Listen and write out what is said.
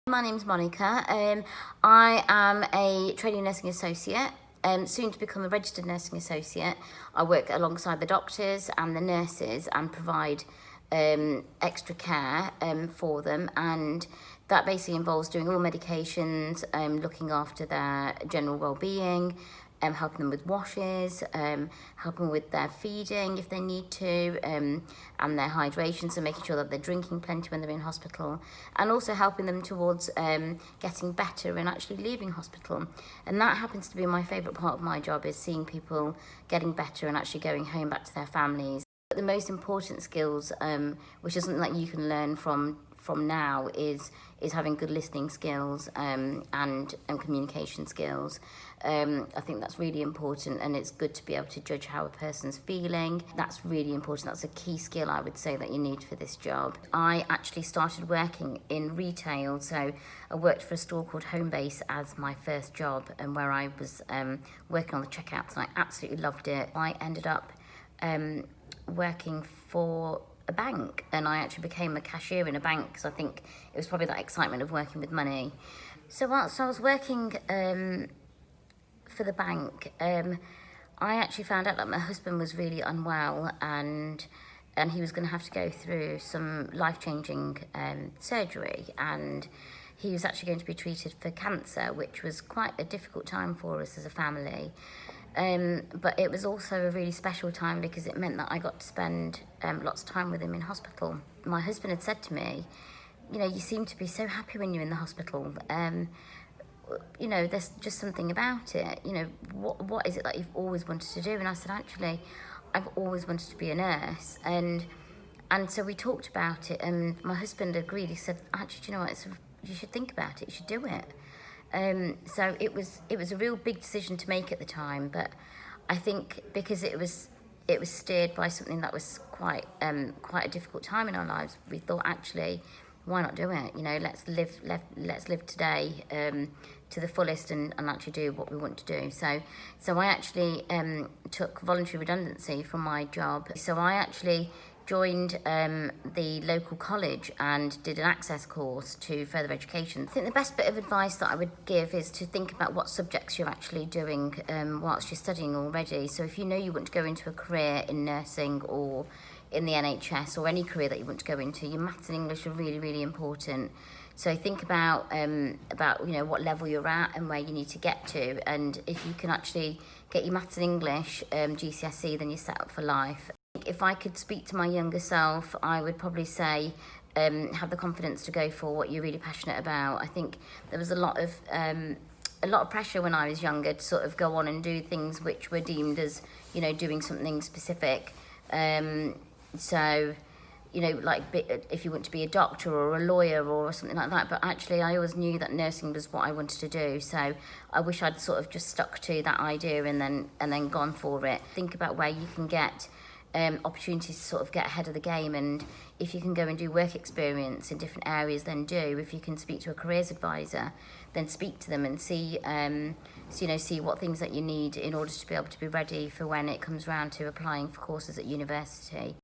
My name's Monica. I am a trainee nursing associate, soon to become a registered nursing associate. I work alongside the doctors and the nurses and provide extra care for them, and that basically involves doing all medications, looking after their general well-being, helping them with washes, helping with their feeding if they need to, and their hydration, so making sure that they're drinking plenty when they're in hospital, and also helping them towards getting better and actually leaving hospital. And that happens to be my favourite part of my job, is seeing people getting better and actually going home back to their families. But the most important skills, which is something that you can learn from now, is having good listening skills and communication skills. I think that's really important, and it's good to be able to judge how a person's feeling. That's really important. That's a key skill, I would say, that you need for this job. I actually started working in retail, so I worked for a store called Homebase as my first job, and where I was working on the checkouts, and I absolutely loved it. I ended up working for a bank, and I actually became a cashier in a bank because I think it was probably that excitement of working with money. So whilst I was working for the bank, I actually found out that my husband was really unwell, and he was going to have to go through some life-changing surgery, and he was actually going to be treated for cancer, which was quite a difficult time for us as a family. But it was also a really special time because it meant that I got to spend lots of time with him in hospital. My husband had said to me, you know, you seem to be so happy when you're in the hospital. You know, there's just something about it. You know, what is it that you've always wanted to do? And I said, actually, I've always wanted to be a nurse. And so we talked about it, and my husband agreed. He said, actually, do you know what, you should think about it, you should do it. So it was a real big decision to make at the time, but I think because it was steered by something that was quite a difficult time in our lives, we thought, actually, why not do it? You know, let's live today to the fullest and actually do what we want to do. So I actually took voluntary redundancy from my job. So I actually joined the local college and did an access course to further education. I think the best bit of advice that I would give is to think about what subjects you're actually doing whilst you're studying already. So if you know you want to go into a career in nursing or in the NHS, or any career that you want to go into, your maths and English are really, really important. So think about you know, what level you're at and where you need to get to, and if you can actually get your maths and English GCSE, then you're set up for life. If I could speak to my younger self, I would probably say have the confidence to go for what you're really passionate about. I think there was a lot of pressure when I was younger to sort of go on and do things which were deemed as, you know, doing something specific. So, you know, like if you want to be a doctor or a lawyer or something like that, but actually I always knew that nursing was what I wanted to do. So I wish I'd sort of just stuck to that idea and then gone for it. Think about where you can get opportunities to sort of get ahead of the game, and if you can go and do work experience in different areas, then do. If you can speak to a careers advisor, then speak to them and see see what things that you need in order to be able to be ready for when it comes around to applying for courses at university.